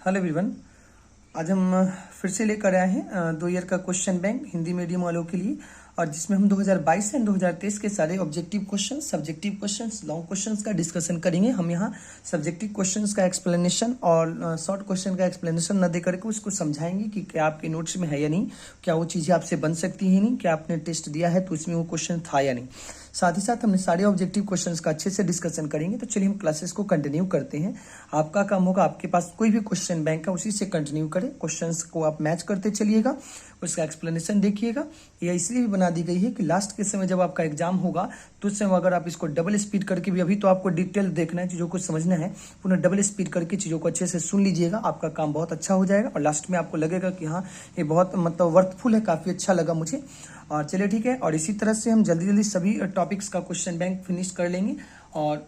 Hello everyone. आज हम फिर से लेकर आए हैं 2 ईयर का क्वेश्चन बैंक हिंदी मीडियम वालों के लिए, और जिसमें हम 2022 एंड 2023 के सारे objective question, subjective questions, long questions का डिस्कशन करेंगे। हम यहाँ सब्जेक्टिव क्वेश्चंस का एक्सप्लेनेशन और शॉर्ट क्वेश्चन का एक्सप्लेनेशन न दे करके उसको समझाएंगे कि क्या आपके नोट्स में है या नहीं, क्या वो चीज़ें आपसे बन सकती है नहीं, क्या आपने टेस्ट दिया है तो उसमें वो क्वेश्चन था या नहीं। साथ ही साथ हमने सारे ऑब्जेक्टिव क्वेश्चंस का अच्छे से डिस्कशन करेंगे। तो चलिए हम क्लासेस को कंटिन्यू करते हैं। आपका काम होगा, आपके पास कोई भी क्वेश्चन बैंक है उसी से कंटिन्यू करें, क्वेश्चंस को आप मैच करते चलिएगा, उसका एक्सप्लेनेशन देखिएगा। यह इसलिए भी बना दी गई है कि लास्ट के समय जब आपका एग्जाम होगा तो उस समय अगर आप इसको डबल स्पीड करके भी, अभी तो आपको डिटेल देखना है, चीज़ों को समझना है, पुनः डबल स्पीड करके चीज़ों को अच्छे से सुन लीजिएगा, आपका काम बहुत अच्छा हो जाएगा और लास्ट में आपको लगेगा कि हाँ ये बहुत मतलब वर्थफुल है, काफ़ी अच्छा लगा मुझे। और चलिए ठीक है, और इसी तरह से हम जल्दी जल्दी सभी टॉपिक्स का क्वेश्चन बैंक फिनिश कर लेंगे। और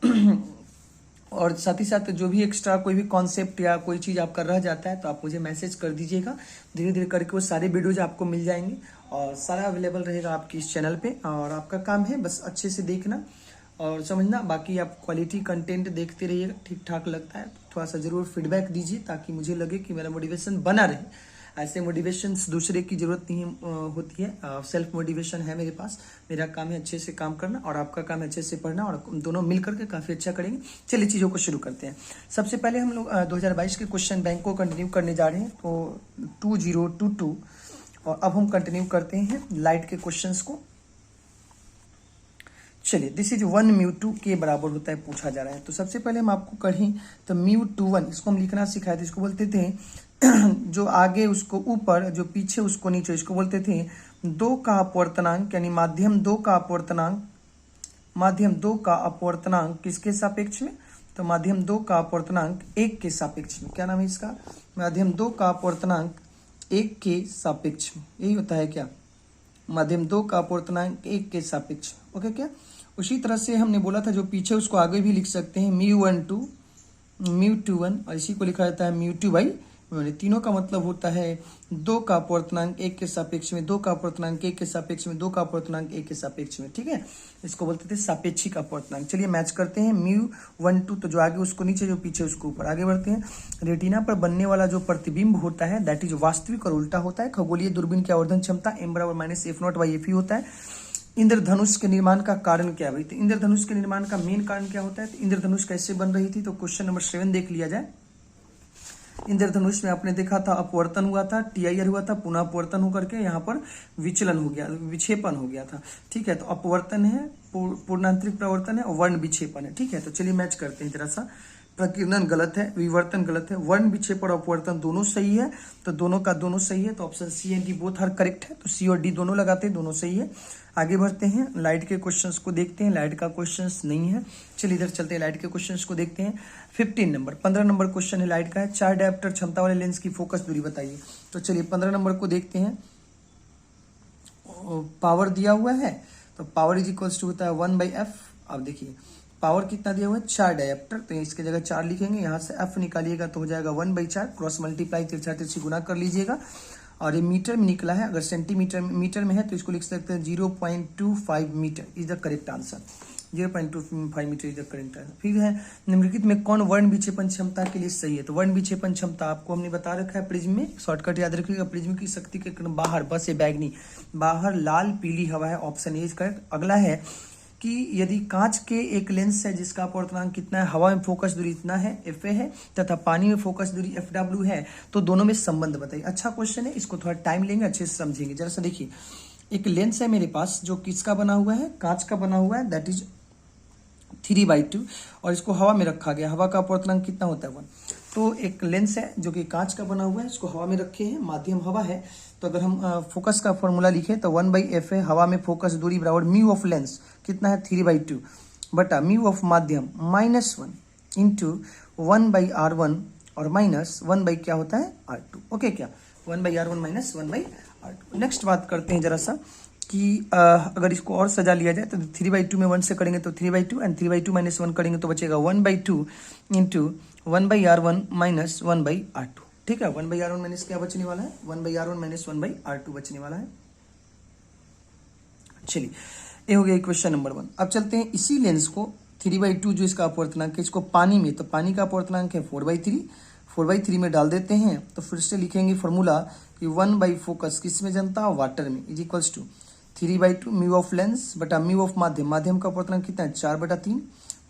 और साथ ही साथ जो भी एक्स्ट्रा कोई भी कॉन्सेप्ट या कोई चीज़ आपका रह जाता है तो आप मुझे मैसेज कर दीजिएगा। धीरे धीरे करके वो सारे वीडियोज आपको मिल जाएंगे और सारा अवेलेबल रहेगा आपकी इस चैनल पे। और आपका काम है बस अच्छे से देखना और समझना, बाकी आप क्वालिटी कंटेंट देखते रहिएगा। ठीक ठाक लगता है तो थोड़ा सा ज़रूर फीडबैक दीजिए ताकि मुझे लगे कि मेरा मोटिवेशन बना रहे। ऐसे मोटिवेशन दूसरे की जरूरत नहीं होती है, सेल्फ मोटिवेशन है मेरे पास। मेरा काम है अच्छे से काम करना और आपका काम है अच्छे से पढ़ना, और दोनों मिल करके काफ़ी अच्छा करेंगे। चलिए चीज़ों को शुरू करते हैं। सबसे पहले हम लोग 2022 के क्वेश्चन बैंक को कंटिन्यू करने जा रहे हैं, तो 2022, और अब हम कंटिन्यू करते हैं लाइट के क्वेश्चन को। चलिए, दिस इज 1 μ2 के बराबर होता है पूछा जा रहा है। तो सबसे पहले हम आपको करें तो μ21 इसको हम लिखना सिखाए थे। इसको बोलते थे जो आगे उसको ऊपर, जो पीछे उसको नीचे, इसको बोलते थे 2 का अपवर्तनांक, यानी माध्यम 2 का अपवर्तनांक। माध्यम 2 का अपवर्तनांक किसके सापेक्ष में? तो माध्यम 2 का अपवर्तनांक 1 के सापेक्ष में। क्या नाम है इसका? माध्यम 2 का अपवर्तनांक 1 के सापेक्ष में। यही होता है क्या? माध्यम 2 का अपवर्तनांक 1 के सापेक्ष। ओके क्या? उसी तरह से हमने बोला था जो पीछे उसको आगे भी लिख सकते हैं, μ12 μ21, और इसी को लिखा जाता है μ2/। तीनों का मतलब होता है 2 का अपवर्तनांक 1 के सापेक्ष में, 2 का अपवर्तनांक 1 के सापेक्ष में, 2 का अपवर्तनांक 1 के सापेक्ष में। ठीक है, इसको बोलते थे सापेक्षिक अपवर्तनांक। चलिए मैच करते हैं। μ12 तो जो आगे उसको नीचे, जो पीछे उसको ऊपर। आगे बढ़ते हैं। रेटिना पर बनने वाला जो प्रतिबिंब होता है दैट इज वास्तविक और उल्टा होता है। खगोलीय दूरबीन की आवर्धन क्षमता m = -f0/fe होता है। इंद्रधनुष के निर्माण का कारण क्या है भाई? तो इंद्रधनुष के निर्माण का मेन कारण क्या होता है? तो इंद्रधनुष कैसे बन रही थी? तो क्वेश्चन नंबर 7 देख लिया जाए। इंद्रधनुष में आपने देखा था अपवर्तन हुआ था, टीआईआर हुआ था, पुनः अपवर्तन होकर के यहाँ पर विचलन हो गया, विक्षेपण हो गया था। ठीक है, तो अपवर्तन है, पूर्णांतरिक प्रवर्तन है और वर्ण विक्षेपण है। ठीक है, तो चलिए मैच करते हैं जरा सा। प्रकीर्णन गलत है, विवर्तन गलत है, वर्ण विक्षेपण और अपवर्तन दोनों सही है। तो दोनों का दोनों सही है, तो option C and D both are correct है। तो सी और डी दोनों लगाते हैं, दोनों सही है। आगे बढ़ते हैं, लाइट के क्वेश्चंस को देखते हैं। लाइट का क्वेश्चंस नहीं है, चलिए इधर चलते हैं, लाइट के क्वेश्चंस को देखते हैं। 15 नंबर क्वेश्चन है लाइट का है। 4 डायोप्टर क्षमता वाले लेंस की फोकस दूरी बताइए। तो चलिए 15 नंबर को देखते हैं। पावर दिया हुआ है, तो पावर इज इक्वल्स टू होता है 1/f। अब देखिए पावर कितना दिया हुआ है? 4 डायोप्टर, तो इसके जगह 4 लिखेंगे, यहाँ से f निकालिएगा तो हो जाएगा 1/4, क्रॉस मल्टीप्लाई तिरछा तिरछी गुना कर लीजिएगा। और ये मीटर में निकला है, अगर सेंटीमीटर मीटर में है तो इसको लिख सकते हैं 0.25 metre is the correct answer. 0.25 metre is the correct answer. फिर है निम्नलिखित में कौन वर्ण विक्षेपण क्षमता के लिए सही है? तो वर्ण विक्षेपण क्षमता आपको हमने बता रखा है प्रिज्म में। शॉर्टकट याद रखिएगा, प्रिज्म की शक्ति के बाहर, बस ये बैगनी, बाहर लाल पीली हवा है, ऑप्शन ए इज करेक्ट। अगला है कि यदि कांच के एक लेंस है जिसका अपवर्तनांक कितना है, हवा में फोकस दूरी इतना है FA है, तथा पानी में फोकस दूरी FW है, तो दोनों में संबंध बताइए। अच्छा क्वेश्चन है, इसको थोड़ा टाइम लेंगे, अच्छे से समझेंगे। जरा सा देखिए, एक लेंस है मेरे पास जो किसका बना हुआ है? कांच का बना हुआ है, दैट इज 3/2, और इसको हवा में रखा गया। हवा का अपवर्तनांक कितना होता है? 1। तो एक लेंस है जो कि कांच का बना हुआ है, इसको हवा में रखे हैं, माध्यम हवा है। तो अगर हम फोकस का फॉर्मूला लिखें तो 1/f है, हवा में फोकस दूरी बराबर म्यू ऑफ लेंस कितना है? 3/2 बटा म्यू ऑफ माध्यम -1 इंटू 1/r1 और -1 क्या होता है? r2। ओके क्या? 1/r1 -1/r2। नेक्स्ट बात करते हैं जरा सा कि अगर इसको और सजा लिया जाए तो 3/2 में 1 से करेंगे तो 3/2, एंड 3/2 -1 करेंगे तो बचेगा 1/2 इंटू 1/r1 -1/r2। ठीक है, 1/r1 माइनस क्या बचने वाला है? 1/r1 -1/r2 बचने वाला है। चलिए, ये हो गया क्वेश्चन नंबर 1। अब चलते हैं इसी लेंस को 3/2 जो इसका अपवर्तनांक है, इसको पानी में, तो पानी का अपवर्तनांक है 4/3। 4/3 में डाल देते हैं तो फिर से लिखेंगे फॉर्मूला कि 1 फोकस किस में जनता वाटर में is equals to 3/2 mu of lens बटा म्यू ऑफ माध्यम, माध्यम का अपवर्तनांक कितना है 4/3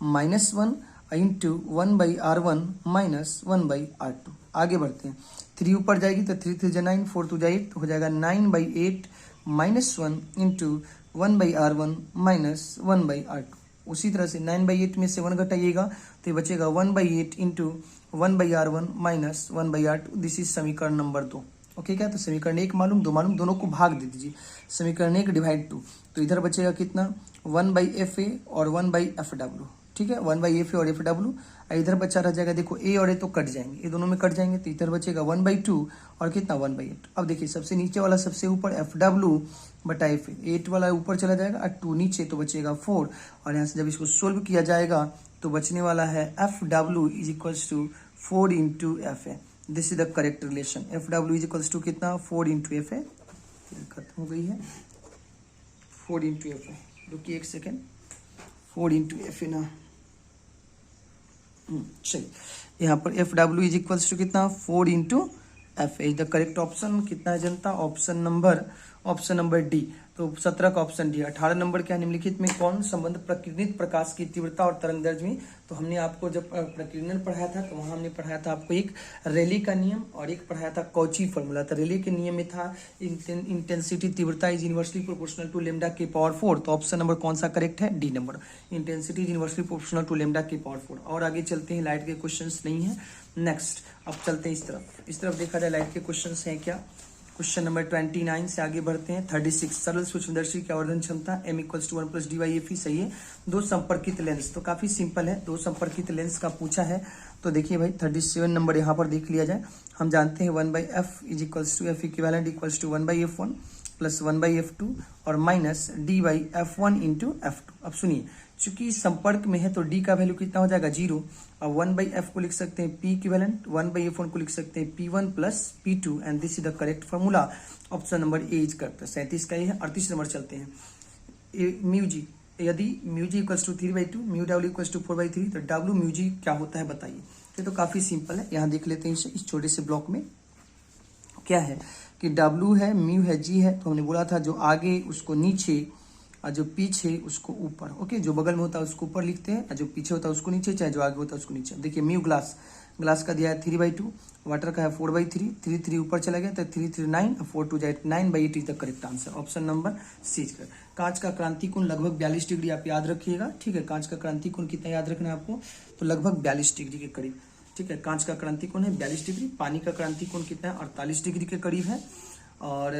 -1 इंटू 1/r1 -1/r2। आगे बढ़ते हैं, 3 ऊपर जाएगी तो 3 3 9 4 2 8 हो जाएगा 9/8 -1 इंटू 1/r1 -1/r2। उसी तरह से 9/8 में से 1 घटाइएगा तो ये बचेगा 1/8 into 1/r1 -1/r2। This is समीकरण नंबर 2। ओके क्या, तो समीकरण 1 मालूम 2 मालूम, दोनों को भाग दे दीजिए। समीकरण 1 डिवाइड 2, तो इधर बचेगा कितना 1/FA और 1/FW। ठीक है, 1/FA और FW। इधर बचा रह जाएगा, देखो ए और ए तो कट जाएंगे, ये दोनों में कट जाएंगे, तो इधर बचेगा 1/2 और कितना 1/8। अब देखिए सबसे नीचे वाला सबसे ऊपर FW बटा FA, 8 वाला ऊपर चला जाएगा और 2 नीचे, तो बचेगा 4। और यहाँ से जब इसको सोल्व किया जाएगा तो बचने वाला है FW is equals to 4 into FA। This is the correct relation. FW is equals to कितना 4 इंटू FA। खत्म हो गई है 4 इंटू FA। रुकिए एक सेकेंड, 4 इंटू FA ना, चलिए यहाँ पर FW इज इक्वल्स टू कितना 4 into FA is the correct option. कितना है जनता, ऑप्शन नंबर डी। तो 17 का ऑप्शन डी। 18 नंबर क्या निम्नलिखित में कौन संबंध प्रकीर्णित प्रकाश की तीव्रता और तरंग दैर्ध्य में। तो हमने आपको जब प्रकीर्णन पढ़ाया था तो वहां हमने पढ़ाया था आपको एक रेले का नियम और एक पढ़ाया था कॉची फॉर्मूला। तो रेले के नियम में था इंटेंसिटी तीव्रता is inversely proportional to lambda के पावर 4। तो ऑप्शन नंबर कौन सा करेक्ट है, D number, intensity is inversely proportional to lambda के पावर 4। और आगे चलते हैं, लाइट के क्वेश्चन नहीं है। नेक्स्ट अब चलते हैं इस तरफ देखा जाए लाइट के क्वेश्चन हैं क्या। क्वेश्चन नंबर 29 से आगे बढ़ते हैं। 36 सरल सूक्ष्मदर्शी की आवर्धन क्षमता m equals to 1 plus dy/fe सही है। दो संपर्कित लेंस, तो काफी सिंपल है, दो संपर्कित लेंस का पूछा है। तो देखिए भाई 37 नंबर यहाँ पर देख लिया जाए। हम जानते हैं 1/f is equals to f equivalent equals to 1/f1 plus 1/f2 और माइनस d/f1 इंटू f2। अब सुनिए, चूंकि संपर्क में है तो d का वैल्यू कितना हो जाएगा 0। अब 1/f को लिख सकते हैं p इक्विवेलेंट, 1/f1 को लिख सकते हैं p1 plus p2 and this is the correct formula. Option number A is correct. 37 का ये है। 38 नंबर चलते हैं। म्यू जी, यदि mu G equals to 3/2 mu W equals to 4/3 तो डब्ल्यू म्यू जी क्या होता है बताइए। ये तो काफी सिंपल है, यहाँ देख लेते हैं इस छोटे से ब्लॉक में क्या है कि W है, म्यू है, जी है। तो हमने बोला था जो आगे उसको नीचे और जो पीछे उसको ऊपर। ओके, जो बगल में होता है उसको ऊपर लिखते हैं और जो पीछे होता है उसको नीचे, चाहे जो आगे होता है उसको नीचे। देखिए म्यू ग्लास का दिया है 3/2, वाटर का है 4/3, 3 3 ऊपर चला गया तो 3 3 9 4 2 8 9/8 is the correct answer. Option number C. कांच का क्रांति कोण लगभग 42 डिग्री आप याद रखिएगा। ठीक है, कांच का क्रांति कोण कितना याद रखना है आपको, तो लगभग 42 डिग्री के करीब। ठीक है, कांच का क्रांति कोण है 42 डिग्री। पानी का क्रांति कोण कितना है 48 डिग्री के करीब है। और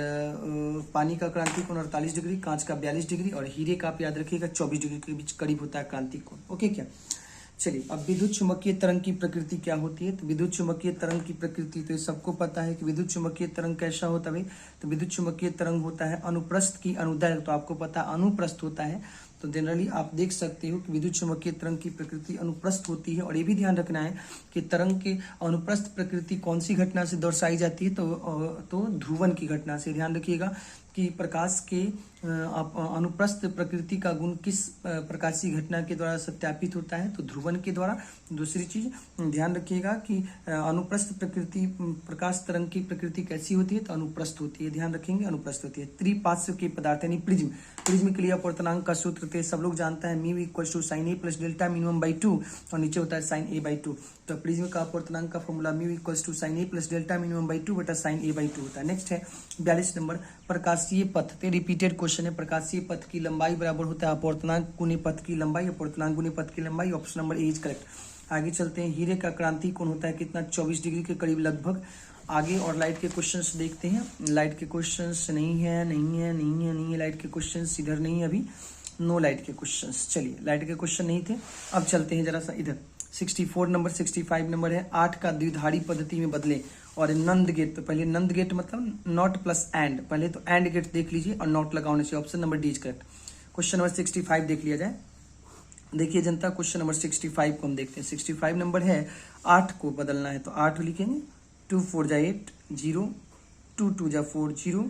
पानी का क्रांति कोण 48 डिग्री, कांच का 42 डिग्री और हीरे का आप याद रखिएगा 24 डिग्री के बीच करीब होता है क्रांति कोण। ओके क्या, चलिए अब विद्युत चुंबकीय तरंग की प्रकृति क्या होती है। तो विद्युत चुंबकीय तरंग की प्रकृति तो सबको पता है कि विद्युत चुंबकीय तरंग कैसा होता है। तो विद्युत चुंबकीय तरंग होता है अनुप्रस्थ की अनुदैर्घ्य, तो आपको पता अनुप्रस्थ होता है। तो जनरली आप देख सकते हो कि विद्युत चुंबकीय तरंग की प्रकृति अनुप्रस्थ होती है। और ये भी ध्यान रखना है कि तरंग के अनुप्रस्थ प्रकृति कौन सी घटना से दर्शाई जाती है, तो ध्रुवन की घटना से। ध्यान रखिएगा कि प्रकाश के अनुप्रस्थ प्रकृति का गुण किस प्रकाशीय घटना के द्वारा सत्यापित होता है, तो ध्रुवन के द्वारा। दूसरी चीज ध्यान रखिएगा कि अनुप्रस्थ प्रकृति, प्रकाश तरंग की प्रकृति कैसी होती है, तो अनुप्रस्थ होती है। ध्यान रखेंगे अनुप्रस्थ होती है। त्रिपार्श्व के पदार्थ यानी प्रिज्म के लिए अपवर्तनांक का सूत्र थे सब लोग जानता है, mu equal to sine A plus delta minimum और नीचे होता है साइन a/2। तो प्रिज्म का अपवर्तनांक का formula mu equal to sine A plus delta minimum बटा साइन a/2 होता है। नेक्स्ट है 42 नंबर, प्रकाशीय पथ। तो रिपीटेड क्वेश्चन है। प्रकाशीय पथ की लंबाई बराबर होता है अपवर्तनांक गुने पथ की लंबाई, अपवर्तनांक गुने पथ की लंबाई। Option number A is correct. आगे चलते हैं, हीरे का क्रांति कोण होता है कितना 24 डिग्री के करीब लगभग। आगे और लाइट के क्वेश्चंस देखते हैं। लाइट के क्वेश्चंस नहीं है लाइट के क्वेश्चंस इधर नहीं है अभी, नो लाइट के क्वेश्चंस। चलिए लाइट के क्वेश्चन नहीं थे। अब चलते हैं जरा सा इधर 64 नंबर 65 नंबर है, 8 का द्विधारी पद्धति में बदले और नंद गेट। तो पहले नंद गेट मतलब नॉट प्लस एंड, पहले तो एंड गेट देख लीजिए और नॉट लगा होने से। Option number D is correct. Question number 65 देख लिया जाए। देखिए जनता, क्वेश्चन नंबर 65 को हम देखते हैं। 65 नंबर है, 8 को बदलना है तो 8 लिखेंगे, 2 4 जा 8 0, 2 2 जा 4 0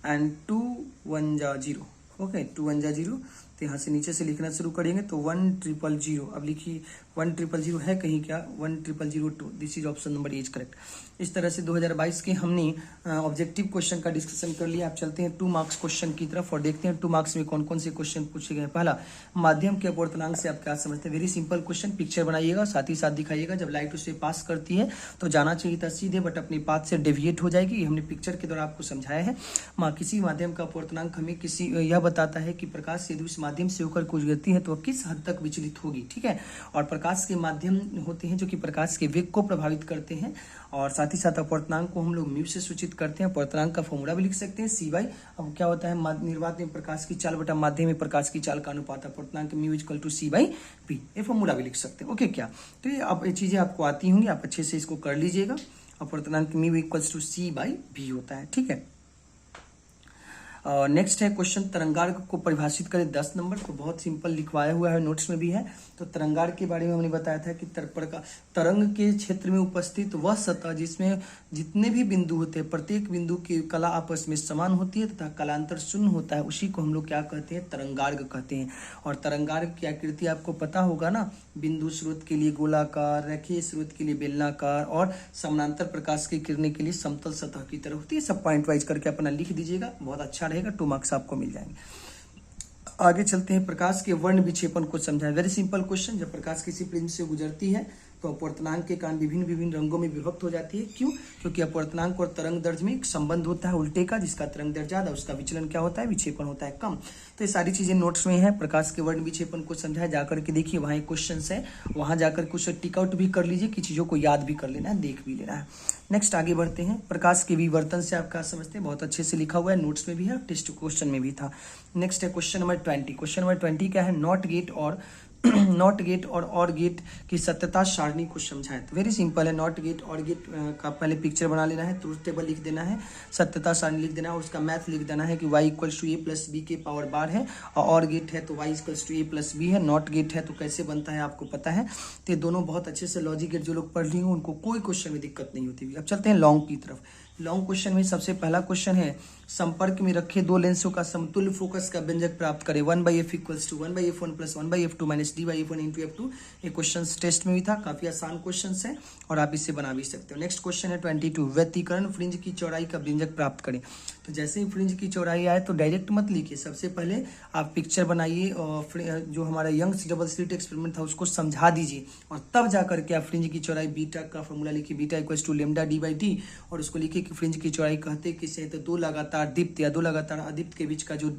एंड 2 1 जा 0। ओके, 2 1 जा 0, तो यहाँ से नीचे से लिखना शुरू करेंगे तो 1000। अब लिखिए 1000 है कहीं क्या, 10002, this is option number is correct. इस तरह से 2022 के हमने ऑब्जेक्टिव क्वेश्चन का डिस्कशन कर लिया। आप चलते हैं 2 मार्क्स क्वेश्चन की तरफ और देखते हैं 2 मार्क्स में कौन कौन से क्वेश्चन पूछे गए। पहला, माध्यम के अपवर्तनांक से आप क्या समझते हैं? वेरी सिंपल क्वेश्चन, पिक्चर बनाइएगा साथ ही साथ दिखाइएगा। जब लाइट उसे पास करती है तो जाना चाहिए था सीधे, बट अपनी पाथ से डेविएट हो जाएगी। हमने पिक्चर के द्वारा आपको समझाया है। किसी माध्यम का अपवर्तनांक हमें यह बताता है कि प्रकाश यदि उस माध्यम से होकर गुजरती है तो वह किस हद तक विचलित होगी, ठीक है। और प्रकाश के माध्यम होते हैं जो कि प्रकाश के वेग को प्रभावित करते हैं, और साथ ही साथ अपवर्तनांक को हम लोग म्यू से सूचित करते हैं। अपवर्तनांक का फॉर्मूला भी लिख सकते हैं सी बाई, अब क्या होता है निर्वात में प्रकाश की चाल बटा माध्यम में प्रकाश की चाल का अनुपात, अपवर्तनांक mu equal to C by P, ये फॉर्मूला भी लिख सकते हैं। ओके क्या, तो ये अब ये चीजें आपको आती होंगी, आप अच्छे से इसको कर लीजिएगा। अपवर्तनांक mu equal to C by B होता है, ठीक है। नेक्स्ट है क्वेश्चन, तरंगार्ग को परिभाषित करें 10 नंबर। तो बहुत सिंपल लिखवाया हुआ है, नोट्स में भी है। तो तरंगार्ग के बारे में हमने बताया था कि तरंग के क्षेत्र में उपस्थित वह सतह जिसमें जितने भी बिंदु होते हैं प्रत्येक बिंदु की कला आपस में समान होती है तथा कलांतर शून्य होता है, उसी को हम लोग क्या कहते हैं? तरंगार्ग कहते हैं। और तरंगार्ग की आकृति आपको पता होगा ना, बिंदु स्रोत के लिए गोलाकार, रेखीय स्रोत के लिए बेलनाकार और समानांतर प्रकाश की किरणें के लिए समतल सतह की तरह होती है। सब पॉइंट वाइज करके अपना लिख दीजिएगा, बहुत अच्छा रहेगा, 2 मार्क्स आपको मिल जाएंगे। आगे चलते हैं, प्रकाश के वर्ण विक्षेपण को समझाएं। वेरी सिंपल क्वेश्चन, जब प्रकाश किसी प्रिज्म से गुजरती है तो अपवर्तनांक के कारण विभिन्न विभिन्न रंगों में विभक्त हो जाती है। क्यों? क्योंकि अपवर्तनांक और तरंग दैर्ध्य में एक संबंध होता है उल्टे का, जिसका तरंग दैर्ध्य ज्यादा उसका विचलन क्या होता है? विक्षेपण होता है कम। तो ये सारी चीजें नोट्स में है। प्रकाश के वर्ण विक्षेपण को समझाया, जाकर के देखिए वहाँ एक क्वेश्चन है, वहां जाकर कुछ टिक आउट भी कर लीजिए कि चीजों को याद भी कर लेना है, देख भी लेना है। नेक्स्ट आगे बढ़ते हैं, प्रकाश के विवर्तन से आप क्या समझते हैं? बहुत अच्छे से लिखा हुआ है, नोट्स में भी है, टेस्ट क्वेश्चन में भी था। नेक्स्ट है क्वेश्चन नंबर 20। क्वेश्चन नंबर 20 क्या है? नॉट गेट और गेट की सत्यता सारणी को समझाएं। तो वेरी सिंपल है, नॉट गेट और गेट का पहले पिक्चर बना लेना है, ट्रूथ टेबल लिख देना है, सत्यता सारणी लिख देना है, और उसका मैथ लिख देना है कि y equals to A plus B के पावर बार है, और गेट है तो y equals to A plus B है। नॉट गेट है तो कैसे बनता है आपको पता है। तो ये दोनों बहुत अच्छे से लॉजिक गेट जो लोग पढ़ लिए उनको कोई क्वेश्चन में दिक्कत नहीं होती। अब चलते हैं लॉन्ग की तरफ। लॉन्ग क्वेश्चन में सबसे पहला क्वेश्चन है, संपर्क में रखे 2 लेंसों का समतुल्य फोकस का व्यंजक प्राप्त करें। 1/f equals to 1/f1 plus 1/f2 minus d/f1 into f2। ये क्वेश्चन टेस्ट में भी था, काफी आसान क्वेश्चन है और आप इसे बना भी सकते हो। नेक्स्ट क्वेश्चन है 22, व्यतिकरण फ्रिंज की चौड़ाई का व्यंजक प्राप्त करें। तो जैसे ही फ्रिंज की चौड़ाई आए तो डायरेक्ट मत लिखिए, सबसे पहले आप पिक्चर बनाइए और जो हमारा यंग्स डबल स्लिट एक्सपेरिमेंट था उसको समझा दीजिए, और तब जाकर के आप फ्रिंज की चौड़ाई बीटा का फॉर्मूला लिखिए, beta equals to lambda d/d, और उसको लिखिए कि फ्रिंज की चौड़ाई कहते किसे हैं? तो 2 लगातार दीप्त या 2 लगातार अदीप्त के बीच का जो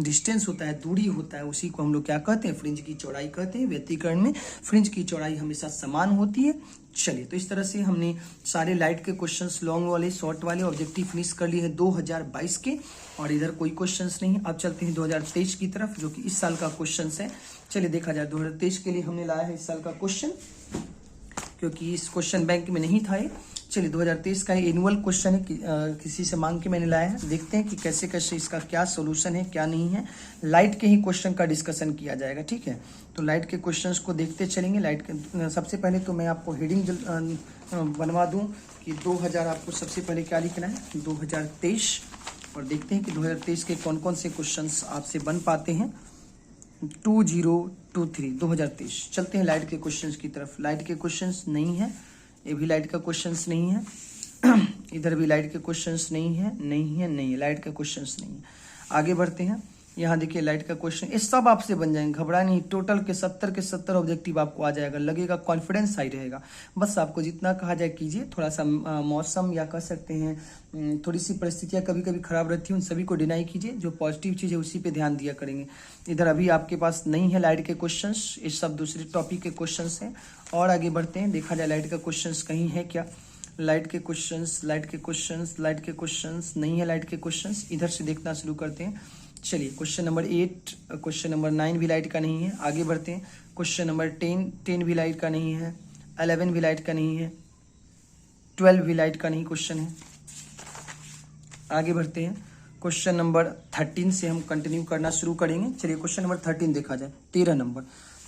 डिस्टेंस होता है, दूरी होता है, उसी को हम लोग क्या कहते हैं? फ्रिंज की चौड़ाई कहते हैं। व्यतिकरण में फ्रिंज की चौड़ाई हमेशा समान होती है। चलिए, तो इस तरह से हमने सारे लाइट के क्वेश्चंस, लॉन्ग वाले, शॉर्ट वाले, ऑब्जेक्टिव फिनिश कर लिए हैं 2022 के, और इधर कोई क्वेश्चंस नहीं। अब चलते हैं 2023 की तरफ, जो कि इस साल का क्वेश्चन है। चलिए देखा जाए, 2023 के लिए हमने लाया है इस साल का क्वेश्चन, क्योंकि इस क्वेश्चन बैंक में नहीं था ये। चलिए 2023 का एनुअल क्वेश्चन है, किसी से मांग के मैंने लाया है। देखते हैं कि कैसे कैसे इसका क्या सोल्यूशन है क्या नहीं है। लाइट के ही क्वेश्चन का डिस्कशन किया जाएगा, ठीक है। तो लाइट के क्वेश्चंस को देखते चलेंगे। लाइट के सबसे पहले तो मैं आपको हेडिंग बनवा दूं कि 2000 आपको सबसे पहले क्या लिखना है, 2023, और देखते हैं कि 2023 के कौन कौन से क्वेश्चन आपसे बन पाते हैं। 2023 2023। चलते हैं लाइट के क्वेश्चंस की तरफ। लाइट के क्वेश्चंस नहीं है, ये भी लाइट का क्वेश्चंस नहीं है, इधर भी लाइट के क्वेश्चंस नहीं है, लाइट के क्वेश्चंस नहीं है। आगे बढ़ते हैं, यहाँ देखिए लाइट का क्वेश्चन, ये सब आपसे बन जाएंगे, घबरा नहीं। टोटल के 70 ऑब्जेक्टिव आपको आ जाएगा, लगेगा कॉन्फिडेंस हाई रहेगा। बस आपको जितना कहा जाए कीजिए। थोड़ा सा मौसम या कह सकते हैं थोड़ी सी परिस्थितियाँ कभी कभी खराब रहती हैं, उन सभी को डिनाई कीजिए। जो पॉजिटिव चीज़ है उसी पे ध्यान दिया करेंगे। इधर अभी आपके पास नहीं है लाइट के क्वेश्चंस, ये सब दूसरे टॉपिक के क्वेश्चंस हैं। और आगे बढ़ते हैं, देखा जाए लाइट का क्वेश्चंस कहीं है क्या। लाइट के क्वेश्चंस नहीं है। लाइट के क्वेश्चंस इधर से देखना शुरू करते हैं। चलिए क्वेश्चन नंबर 8, क्वेश्चन नंबर 9 भी लाइट का नहीं है। आगे बढ़ते हैं, क्वेश्चन नंबर 10 भी लाइट का नहीं है, 11 भी लाइट का नहीं है, 12 भी लाइट का नहीं क्वेश्चन है। आगे बढ़ते हैं, क्वेश्चन नंबर 13 से हम कंटिन्यू करना शुरू करेंगे। चलिए क्वेश्चन नंबर 13 देखा जाए, 13 नंबर।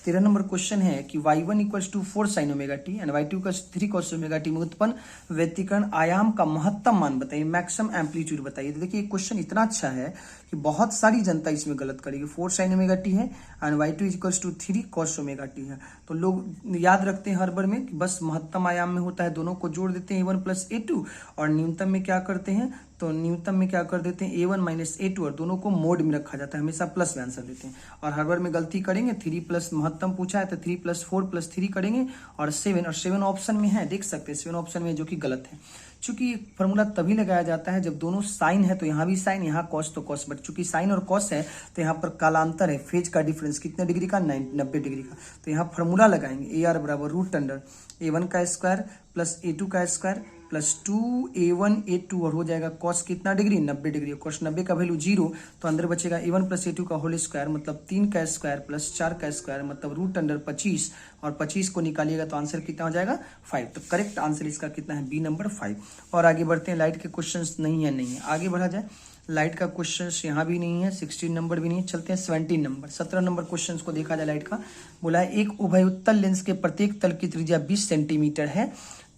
13 नंबर क्वेश्चन है कि y1 equals to 4 sine omega T and y2 equals 3 cos omega T में उत्पन्न व्यतिकरण आयाम का महत्तम मान बताइए, मैक्सिमम एम्पलीट्यूड बताइए। तो देखिए क्वेश्चन इतना अच्छा है कि बहुत सारी जनता इसमें गलत करेगी। 4 साइन ओमेगा टी है and y2 equals to 3 cos omega T है, तो लोग याद रखते हैं हर बार में कि बस महत्तम आयाम में होता है, दोनों को जोड़ देते हैं a1 प्लस a2, और न्यूनतम में क्या करते हैं, तो न्यूनतम में क्या कर देते हैं a1 माइनस a2, और दोनों को मोड में रखा जाता है, हमेशा प्लस में आंसर देते हैं। और हर बार में गलती करेंगे, 3 प्लस महत्तम पूछा है तो 3 प्लस 4 प्लस 3 करेंगे, और 7 ऑप्शन में है, देख सकते हैं 7 ऑप्शन में, जो कि गलत है। चूंकि फॉर्मूला तभी लगाया जाता है जब दोनों साइन है, तो यहाँ भी साइन, यहाँ कॉस तो कॉस, बट चूंकि साइन और कॉस है तो यहाँ पर कालांतर है, फेज का डिफरेंस कितने डिग्री का, 90 डिग्री का। तो यहाँ फॉर्मूला लगाएंगे ए आर बराबर रूट अंडर a1 का स्क्वायर प्लस a2 का स्क्वायर प्लस 2a1 a2, और हो जाएगा कॉस कितना डिग्री, 90 डिग्री। कॉस 90 का वैल्यू 0, तो अंदर बचेगा a1 प्लस a2 का होल स्क्वायर मतलब 3 का स्क्वायर प्लस 4 का स्क्वायर मतलब रूट अंडर 25, और 25 को निकालिएगा तो आंसर कितना हो जाएगा 5। तो करेक्ट आंसर इसका कितना है, बी नंबर 5। और आगे बढ़ते हैं, लाइट के क्वेश्चंस नहीं है, आगे बढ़ा जाए। लाइट का क्वेश्चन यहाँ भी नहीं है, 16 नंबर भी नहीं है, चलते हैं 17 नंबर। 17 नंबर क्वेश्चन को देखा जाए। लाइट का बोला है एक उभयोत्तल लेंस के प्रत्येक तल की त्रिज्या 20 सेंटीमीटर है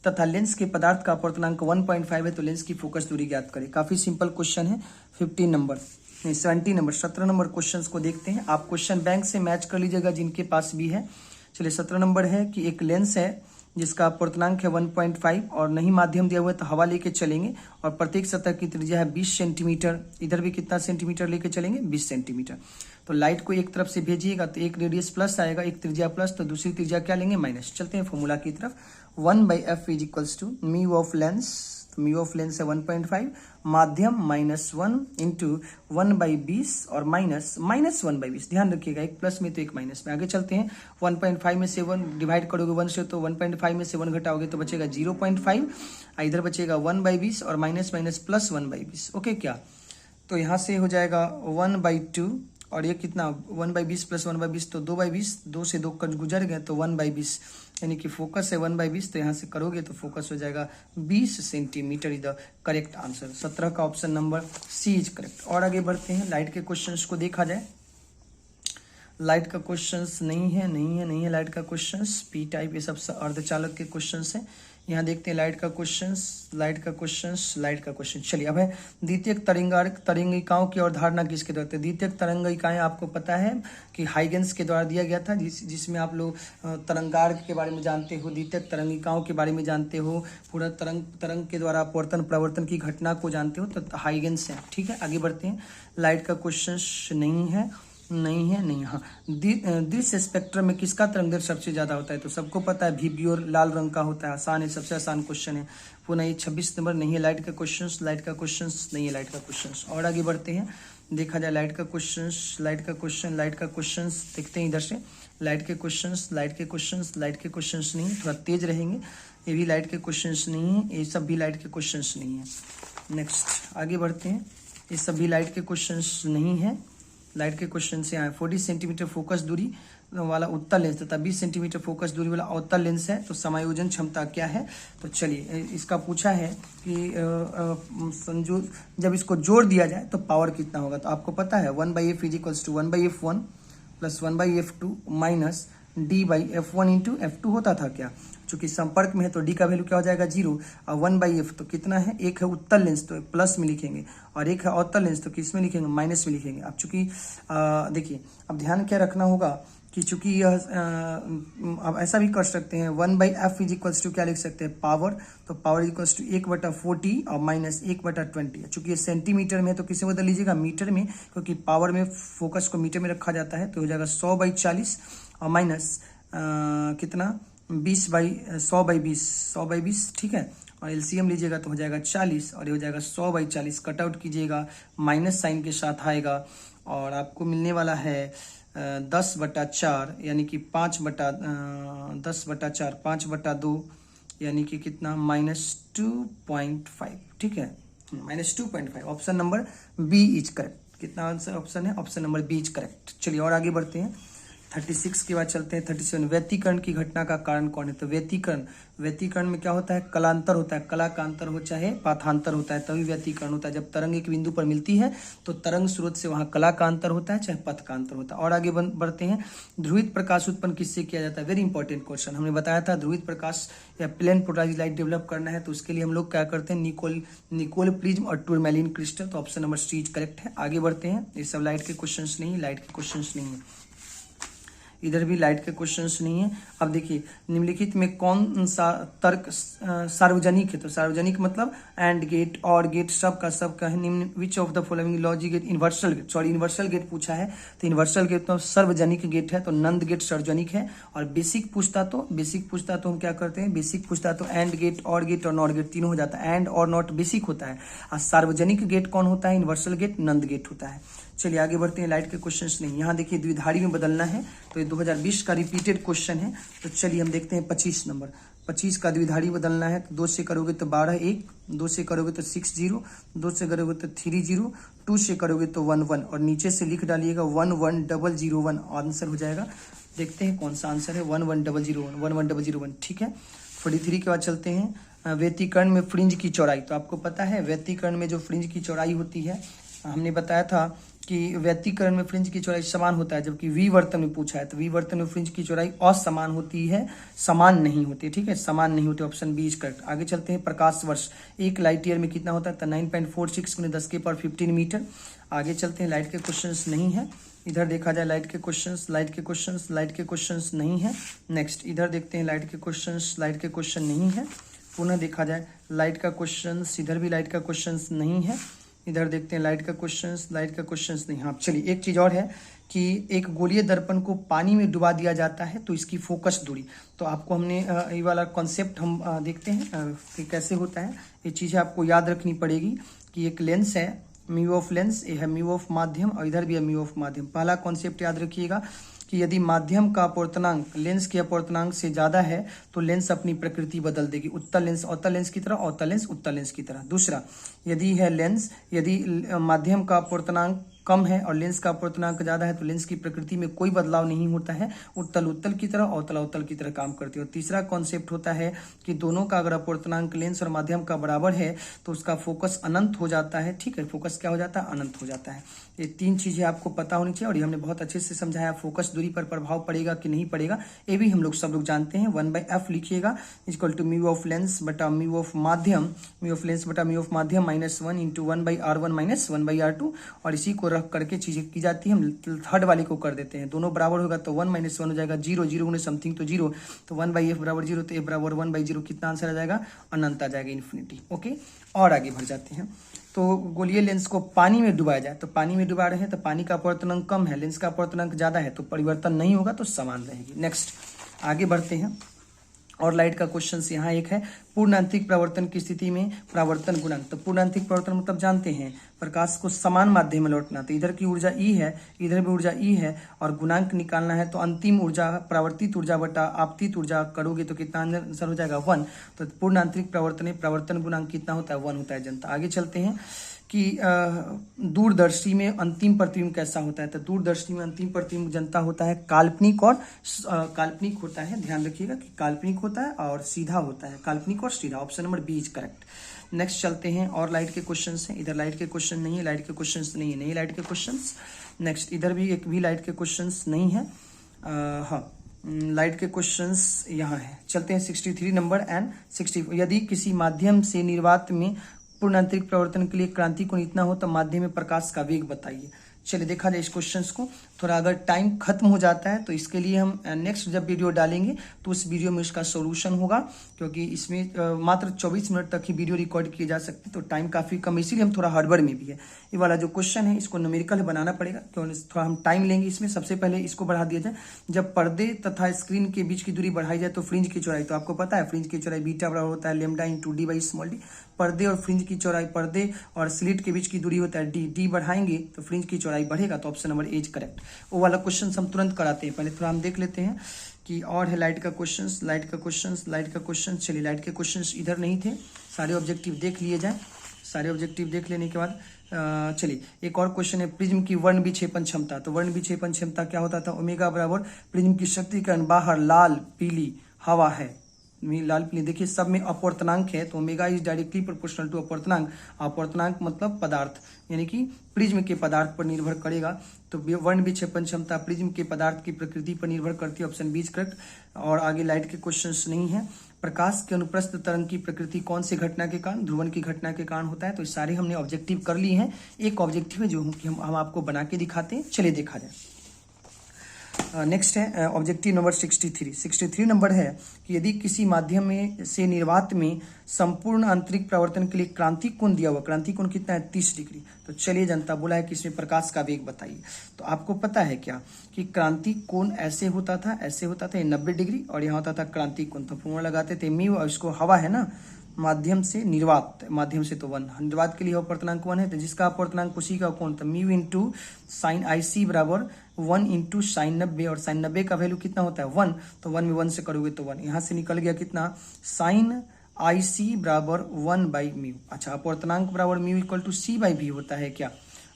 तथा लेंस के पदार्थ का अपवर्तनांक 1.5 है, तो लेंस की फोकस दूरी ज्ञात करें। काफी सिंपल क्वेश्चन है। 17 नंबर 17 नंबर क्वेश्चन को देखते हैं। आप क्वेश्चन बैंक से मैच कर लीजिएगा जिनके पास भी है। चलिए 17 नंबर है कि एक लेंस है जिसका अपवर्तनांक है 1.5 और नहीं माध्यम दिया हुआ है तो हवा लेके चलेंगे, और प्रत्येक सतह की त्रिज्या है 20 सेंटीमीटर। इधर भी कितना सेंटीमीटर लेके चलेंगे, 20 सेंटीमीटर। तो लाइट को एक तरफ से भेजिएगा तो एक रेडियस प्लस आएगा, एक त्रिज्या प्लस, तो दूसरी त्रिज्या क्या लेंगे, माइनस। चलते हैं फॉर्मूला की तरफ। 1/f is equals to mu of lens, mu of lens है 1.5, माध्यम -1 इंटू 1/20 और माइनस -1/20। ध्यान रखिएगा, एक प्लस में तो एक माइनस में। आगे चलते हैं। 1.5 में से 1 डिवाइड करोगे 1 से, तो 1.5 में से 1 घटाओगे तो बचेगा 0.5, इधर बचेगा 1/20 और माइनस माइनस प्लस 1/20। ओके क्या, तो यहाँ से हो जाएगा 1/2, और ये कितना 1/20 प्लस 1/20 तो 2/20, 2 से 2 गुजर गए तो 1/20, यानी कि फोकस है 1/20, तो यहाँ से करोगे तो फोकस हो जाएगा 20 centimetre. Is the correct answer. 17 का option number C is correct. और आगे बढ़ते हैं। लाइट के क्वेश्चंस को देखा जाए। लाइट का क्वेश्चंस नहीं है लाइट का क्वेश्चंस। पी टाइप ये सब अर्धचालक के क्वेश्चंस हैं। यहाँ देखते हैं लाइट का क्वेश्चन। चलिए अब है द्वितीयक तरंगिकाओं की अवधारणा किसके द्वारा है। द्वितीयक तरंगिकाएं आपको पता है कि हाइगेंस के द्वारा दिया गया था, जिसमें आप लोग तरंगार्क के बारे में जानते हो, द्वितीयक तरंगिकाओं के बारे में जानते हो, पूरा तरंग के द्वारा अपवर्तन प्रवर्तन की घटना को जानते हो, तो हाइगेंस है। ठीक है, आगे बढ़ते हैं। लाइट का क्वेश्चन नहीं है। हाँ, दृश्य स्पेक्ट्रम में किसका तरंग सबसे ज्यादा होता है, तो सबको पता है VB और लाल रंग का होता है। आसान है, सबसे आसान क्वेश्चन है। पुनः ये 26 नंबर नहीं है लाइट का क्वेश्चन नहीं है। और आगे बढ़ते हैं। देखा जाए लाइट का क्वेश्चन देखते हैं इधर से। लाइट के क्वेश्चन नहीं, थोड़ा तेज रहेंगे। ये भी लाइट के क्वेश्चन नहीं है, ये सब भी लाइट के क्वेश्चन नहीं है। नेक्स्ट आगे बढ़ते हैं। ये सब भी लाइट के क्वेश्चन नहीं है। लाइट के क्वेश्चन से आए 40 सेंटीमीटर फोकस दूरी वाला उत्तल लेंस तथा 20 सेंटीमीटर फोकस दूरी वाला अवतल लेंस है, तो समायोजन क्षमता क्या है। तो चलिए इसका पूछा है कि जब इसको जोड़ दिया जाए तो पावर कितना होगा। तो आपको पता है 1/f is equals to 1/f1 plus 1/f2 minus d/f1 into f2 होता था क्या। चूंकि संपर्क में है तो d का वैल्यू क्या हो जाएगा 0, और 1/f तो कितना है, एक है उत्तल लेंस तो प्लस में लिखेंगे, और एक है अवतल लेंस तो किस में लिखेंगे, माइनस में लिखेंगे। अब चूंकि देखिए अब ध्यान क्या रखना होगा कि चूंकि यह अब ऐसा भी कर सकते हैं 1/f इज इक्वल्स टू क्या लिख सकते हैं, पावर। तो पावर इज इक्वल्स टू 1/40 और माइनस 1/20 है। चूंकि ये सेंटीमीटर में तो किसे बदल लीजिएगा, मीटर में, क्योंकि पावर में फोकस को मीटर में रखा जाता है। तो हो जाएगा 100/40 और माइनस कितना 100/20। ठीक है, और एलसीएम लीजिएगा तो हो जाएगा 40, और ये हो जाएगा 100/40। कटआउट कीजिएगा, माइनस साइन के साथ आएगा, और आपको मिलने वाला है 10/4, यानी कि 5/10/4 5/2, यानी कि कितना -2.5। ठीक है, -2.5। Option number B is correct. कितना आंसर ऑप्शन है, option number B is correct. चलिए और आगे बढ़ते हैं। 36 के बाद चलते हैं 37, व्यतिकरण की घटना का कारण कौन है? तो व्यतिकरण में क्या होता है? कलांतर होता है, कला का अंतर हो चाहे पाथांतर होता है तभी व्यतिकरण होता है। जब तरंग एक बिंदु पर मिलती है तो तरंग स्रोत से वहां कला का अंतर होता है चाहे पथ का अंतर होता है। और आगे बढ़ते हैं, ध्रुवित प्रकाश उत्पन्न किससे किया जाता है? Very important question. हमने बताया था ध्रुवित प्रकाश या प्लेन पोलराइज्ड लाइट डेवलप करना है तो उसके लिए हम लोग क्या करते हैं? निकोल प्रिज्म और टूरमैलिन क्रिस्टल। तो ऑप्शन नंबर सी करेक्ट है। आगे बढ़ते हैं, ये सब लाइट के क्वेश्चंस नहीं, लाइट के क्वेश्चंस नहीं है, इधर भी लाइट के क्वेश्चंस नहीं है। अब देखिए, निम्नलिखित में कौन सा तर्क सार्वजनिक है? तो सार्वजनिक मतलब एंड गेट, और गेट, सब का है। निम्न which of the following logic gate universal gate, sorry universal gate पूछा है तो यूनिवर्सल गेट तो सार्वजनिक गेट है, तो नंद गेट सार्वजनिक है। और बेसिक पूछता तो हम क्या करते हैं? बेसिक पूछता तो एंड गेट, और गेट और नॉट गेट तीनों हो जाता है। एंड और नॉट बेसिक होता है, और सार्वजनिक गेट कौन होता है? यूनिवर्सल गेट नंद गेट होता है। चलिए आगे बढ़ते हैं, लाइट के क्वेश्चंस नहीं। यहाँ देखिए द्विधारी में बदलना है तो ये 2020 का रिपीटेड क्वेश्चन है। तो चलिए हम देखते हैं 25 नंबर, 25 का द्विधारी बदलना है। तो 2 से करोगे तो 12 1, 2 से करोगे तो 6 0, 2 से करोगे तो 3 0, 2 से करोगे तो 1 1, और नीचे से लिख डालिएगा 1 1 0 0 1, आंसर हो जाएगा। देखते हैं कौन सा आंसर है, 1 1 0 0 1, 1 1 0 0 1, ठीक है। 43 के बाद चलते हैं, व्यतिकरण में फ्रिंज की चौड़ाई। तो आपको पता है व्यतिकरण में जो फ्रिंज की चौड़ाई होती है, हमने बताया था कि व्यतिकरण में फ्रिंज की चौड़ाई समान होता है, जबकि विवर्तन में पूछा है तो विवर्तन में फ्रिंज की चौड़ाई असमान होती है, समान नहीं होती, ठीक है, समान नहीं होती। Option B is correct. आगे चलते हैं, प्रकाश वर्ष 1 लाइट ईयर में कितना होता है? तो 9.46 × 10⁻15 मीटर। आगे चलते हैं, लाइट के क्वेश्चंस नहीं है। इधर देखा जाए लाइट के क्वेश्चंस नहीं है। नेक्स्ट इधर देखते हैं, लाइट के क्वेश्चन नहीं है। पुनः देखा जाए लाइट का क्वेश्चंस, इधर भी लाइट का क्वेश्चंस नहीं है। इधर देखते हैं लाइट का क्वेश्चंस नहीं। हाँ चलिए, एक चीज़ और है कि एक गोलीय दर्पण को पानी में डुबा दिया जाता है तो इसकी फोकस दूरी, तो आपको हमने ये वाला कॉन्सेप्ट हम देखते हैं कि कैसे होता है। ये चीज़ें आपको याद रखनी पड़ेगी कि एक लेंस है म्यू ऑफ लेंस, ये है म्यू ऑफ माध्यम, और इधर भी है म्यू ऑफ माध्यम। पहला कॉन्सेप्ट याद रखिएगा कि यदि माध्यम का अपवर्तनांक लेंस के अपवर्तनांक से ज्यादा है तो लेंस अपनी प्रकृति बदल देगी, उत्तल लेंस अवतल लेंस की तरह, अवतल लेंस उत्तल लेंस की तरह। दूसरा, यदि माध्यम का अपवर्तनांक कम है और लेंस का अपवर्तनांक ज्यादा है तो लेंस की प्रकृति में कोई बदलाव नहीं होता है, उत्तल उत्तल की तरह, अवतल अवतल की तरह काम करती है। और तीसरा कॉन्सेप्ट होता है कि दोनों का अगर अपवर्तनांक लेंस और माध्यम का बराबर है तो उसका फोकस अनंत हो जाता है, ठीक है, फोकस क्या हो जाता है? अनंत हो जाता है। ये 3 चीजें आपको पता होनी चाहिए और ये हमने बहुत अच्छे से समझाया। फोकस दूरी पर प्रभाव पड़ेगा कि नहीं पड़ेगा ये भी हम सब लोग जानते हैं। 1/f लिखिएगा equal to mu of lens बटा म्यू ऑफ माध्यम, म्यू ऑफ लेंस बटा म्यू ऑफ माध्यम -1 इंटू 1/r1 - 1/r2, और इसी को रख करके चीजें की जाती है। हम थर्ड वाले को कर देते हैं, दोनों बराबर होगा तो 1 - 1 हो जाएगा 0, 0 गुने समथिंग तो 0, तो 1/f बराबर 0, तो f बराबर 1/0, कितना आंसर आ जाएगा? अनंत आ जाएगा, इन्फिनिटी। ओके, और आगे बढ़ जाते हैं। तो गोलीय लेंस को पानी में डुबाया जाए तो पानी में डुबा रहे हैं तो पानी का अपवर्तनांक कम है, लेंस का अपवर्तनांक ज्यादा है तो परिवर्तन नहीं होगा, तो समान रहेगी। नेक्स्ट आगे बढ़ते हैं, और लाइट का क्वेश्चन यहाँ एक है, पूर्णांतरिक परावर्तन की स्थिति में परावर्तन गुणांक। तो पूर्णांतरिक परावर्तन मतलब जानते हैं प्रकाश को समान माध्यम में लौटना, तो इधर की ऊर्जा E है, इधर भी ऊर्जा E है, और गुणांक निकालना है तो अंतिम ऊर्जा परावर्तित ऊर्जा बटा आपतित ऊर्जा करोगे तो कितना आंसर हो जाएगा? 1। तो पूर्णांतरिक परावर्तन गुणांक कितना होता है? 1 होता है जनता। आगे चलते हैं कि दूरदर्शी में अंतिम प्रतिबिंब कैसा होता है? तो दूरदर्शी में अंतिम प्रतिबिंब जनता होता है काल्पनिक और काल्पनिक होता है, ध्यान रखिएगा कि काल्पनिक होता है और सीधा होता है, काल्पनिक और सीधा। Option number B is correct. Next चलते हैं, और लाइट के क्वेश्चंस हैं। इधर लाइट के क्वेश्चन नहीं है, लाइट के क्वेश्चंस नहीं है, नहीं लाइट के क्वेश्चंस। नेक्स्ट इधर भी एक भी लाइट के क्वेश्चंस नहीं है। हाँ, लाइट के क्वेश्चंस यहाँ है। चलते हैं 63 नंबर एंड 64। यदि किसी माध्यम से निर्वात में पूर्णांतरिक परिवर्तन के लिए क्रांति कोण इतना हो तो माध्यम में प्रकाश का वेग बताइए। चलिए देखा जाए इस क्वेश्चंस को। थोड़ा अगर टाइम खत्म हो जाता है तो इसके लिए हम नेक्स्ट जब वीडियो डालेंगे तो उस वीडियो में इसका सॉल्यूशन होगा, क्योंकि इसमें मात्र 24 मिनट तक ही वीडियो रिकॉर्ड किए जा सकते, तो टाइम काफी कम, इसीलिए हम थोड़ा हड़बड़ में भी है। ये वाला जो क्वेश्चन है इसको न्यूमेरिकल बनाना पड़ेगा, क्योंकि थोड़ा हम टाइम लेंगे इसमें। सबसे पहले इसको बढ़ा दिया जाए, जब पर्दे तथा स्क्रीन के बीच की दूरी बढ़ाई जाए तो फ्रिंज की चौड़ाई, तो आपको पता है फ्रिंज की चौड़ाई बीटा बराबर होता है lambda into D by small D. पर्दे और फ्रिंज की चौड़ाई, पर्दे और स्लिट के बीच की दूरी होता है डी, डी बढ़ाएंगे तो फ्रिंज की चौड़ाई बढ़ेगा, तो option number A is correct. वो वाला क्वेश्चन हम तुरंत कराते हैं, पहले थोड़ा हम देख लेते हैं कि और है लाइट का क्वेश्चंस, लाइट का क्वेश्चन। चलिए लाइट के क्वेश्चंस इधर नहीं थे, सारे ऑब्जेक्टिव देख लिए जाए। सारे ऑब्जेक्टिव देख लेने के बाद चलिए एक और क्वेश्चन है, प्रिज्म की वर्ण विक्षेपण क्षमता। तो वर्ण विक्षेपण क्षमता क्या होता था, ओमेगा बराबर प्रिज्म की शक्ति के कारण बाहर लाल पीली हवा है, लाल पीली देखिए सब में अपवर्तनांक है, तो omega is directly proportional to अपवर्तनांक। अपवर्तनांक मतलब पदार्थ, यानी कि प्रिज्म के पदार्थ पर निर्भर करेगा। तो वर्ण विक्षेपण क्षमता प्रिज्म के पदार्थ की प्रकृति पर निर्भर करती है, ऑप्शन बी इज करेक्ट। और आगे लाइट के क्वेश्चंस नहीं है। प्रकाश के अनुप्रस्थ तरंग की प्रकृति कौन से घटना के कारण, ध्रुवण की घटना के कारण होता है। तो सारे हमने ऑब्जेक्टिव कर लिए हैं, एक ऑब्जेक्टिव है जो हम आपको बना के दिखाते हैं, चलिए देखा जाए। नेक्स्ट है ऑब्जेक्टिव नंबर 63 नंबर है कि यदि किसी माध्यम में से निर्वात में संपूर्ण आंतरिक परावर्तन के लिए क्रांतिक कोण दिया हुआ, क्रांतिक कोण कितना है 30 डिग्री। तो चलिए जनता बोला है कि इसमें प्रकाश का वेग बताइए। तो आपको पता है क्या कि क्रांतिक कोण ऐसे होता था, ऐसे होता था, 90 डिग्री, और यहाँ होता था क्रांतिक कोण। तो फॉर्मूला लगाते थे म्यू, और इसको हवा है ना, माध्यम से निर्वात, माध्यम से तो 1, निर्वात के लिए अपवर्तनांक 1 है, तो जिसका अपवर्तनांक उसी का कोण, तो म्यू इंटू साइन IC बराबर 1 इंटू साइन 90, और साइन 90 का वैल्यू कितना होता है 1, तो 1 में 1 से करोगे तो 1, यहाँ से निकल गया कितना, साइन IC बराबर 1 बाई म्यू। अच्छा, अपवर्तनांक बराबर mu equal to C by भी होता है क्या,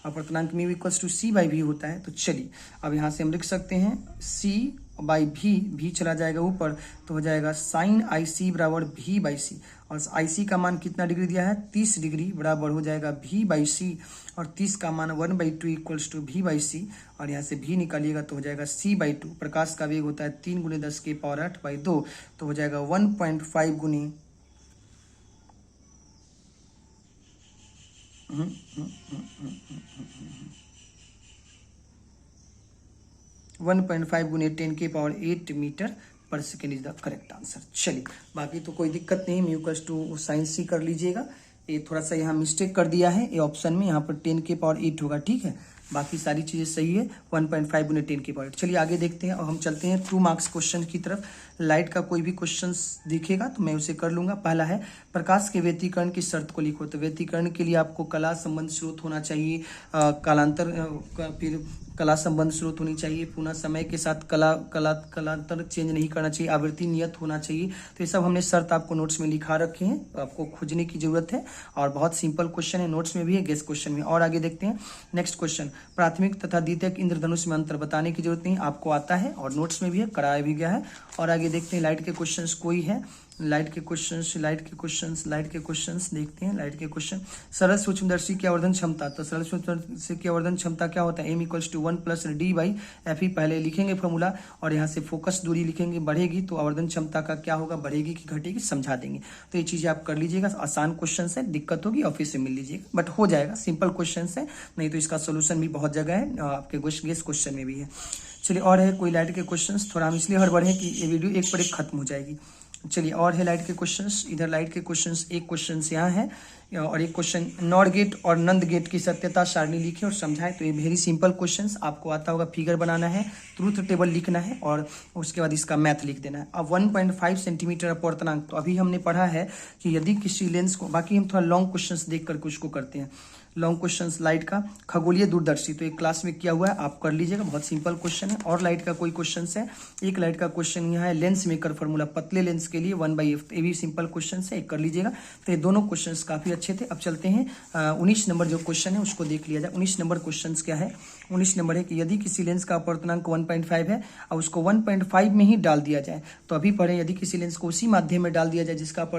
अपवर्तनांक mu equal to C by भी होता है। तो चलिए अब यहाँ से हम लिख सकते हैं सी बाई भी चला जाएगा ऊपर, तो हो जाएगा साइन IC बराबर भी बाई सी, और IC का मान कितना डिग्री दिया है 30 डिग्री, बराबर हो जाएगा भी बाई सी, और 30 का मान 1/2 इक्वल्स टू भी बाई सी, और यहाँ से भी निकालिएगा तो हो जाएगा c/2। प्रकाश का वेग होता है 3 × 10⁸/2, तो हो जाएगा 1.5 गुनी 1.5 गुने 10⁸8 मीटर पर second is the correct answer. चलिए बाकी तो कोई दिक्कत नहीं, म्यूकस टू साइन सी कर लीजिएगा। ये थोड़ा सा यहाँ मिस्टेक कर दिया है, ये ऑप्शन में यहाँ पर 10⁸8 होगा, ठीक है, बाकी सारी चीज़ें सही है, 1.5 गुने 10⁸8। चलिए आगे देखते हैं, और हम चलते हैं 2 मार्क्स क्वेश्चन की तरफ। लाइट का कोई भी क्वेश्चन दिखेगा तो मैं उसे कर लूँगा। पहला है प्रकाश के व्यतिकरण की शर्त को लिखो। तो व्यतिकरण के लिए आपको कला संबंध स्रोत होना चाहिए, कालांतर फिर कला संबंध स्रोत होनी चाहिए, पुनः समय के साथ कलांतर चेंज नहीं करना चाहिए, आवृत्ति नियत होना चाहिए। तो ये सब हमने शर्त आपको नोट्स में लिखा रखे हैं, तो आपको खोजने की जरूरत है, और बहुत सिंपल क्वेश्चन है, नोट्स में भी है, गेस क्वेश्चन में। और आगे देखते हैं नेक्स्ट क्वेश्चन, प्राथमिक तथा द्वितीयक इंद्रधनुष में अंतर बताने की जरूरत नहीं, आपको आता है और नोट्स में भी है, कराया भी गया है। और आगे देखते हैं लाइट के क्वेश्चंस कोई है, लाइट के क्वेश्चंस देखते हैं। लाइट के क्वेश्चन, सरल सूक्ष्मदर्शी की आवर्धन क्षमता। तो सरल सूक्ष्मदर्शी की आवर्धन क्षमता क्या होता है, m = 1 + d/f। पहले लिखेंगे फॉर्मूला, और यहाँ से फोकस दूरी लिखेंगे, बढ़ेगी तो आवर्धन क्षमता का क्या होगा, बढ़ेगी कि घटेगी, समझा देंगे। तो ये चीजें आप कर लीजिएगा, आसान क्वेश्चन है, दिक्कत होगी ऑफिस से मिल लीजिएगा, बट हो जाएगा, सिंपल क्वेश्चन है, नहीं तो इसका सोल्यूशन भी बहुत जगह है, आपके गेस क्वेश्चन में भी है। चलिए और है कोई लाइट के क्वेश्चंस, थोड़ा हम इसलिए हड़बड़ है कि ये वीडियो एक पर एक खत्म हो जाएगी। चलिए और है लाइट के क्वेश्चंस, इधर लाइट के क्वेश्चंस, एक क्वेश्चन यहाँ है, और एक क्वेश्चन नॉर गेट और नंद गेट की सत्यता सारणी लिखे और समझाएं। तो ये वेरी सिंपल क्वेश्चंस, आपको आता होगा, फिगर बनाना है, ट्रूथ टेबल लिखना है, और उसके बाद इसका मैथ लिख देना है। अब 1.5 सेंटीमीटर अपवर्तनांक, तो अभी हमने पढ़ा है कि यदि किसी लेंस को, बाकी हम थोड़ा लॉन्ग क्वेश्चंस देख करके उसको करते हैं। लॉन्ग क्वेश्चंस लाइट का, खगोलीय दूरदर्शी, तो एक क्लास में किया हुआ है, आप कर लीजिएगा, बहुत सिंपल क्वेश्चन है। और लाइट का कोई क्वेश्चन है, एक लाइट का क्वेश्चन यहाँ है, लेंस मेकर फॉर्मूला, पतले लेंस के लिए 1/f, ये भी सिंपल क्वेश्चन है, एक कर लीजिएगा। तो ये दोनों क्वेश्चन काफी अच्छे थे। अब चलते हैं 19 नंबर जो क्वेश्चन है उसको देख लिया जाए। 19 नंबर क्वेश्चन क्या है, 19 नंबर है कि यदि किसी लेंस का अपवर्तनांक 1.5 है और उसको 1.5 में ही डाल दिया जाए, तो अभी पढ़े, यदि किसी लेंस को उसी माध्यम में डाल दिया जाए जिसका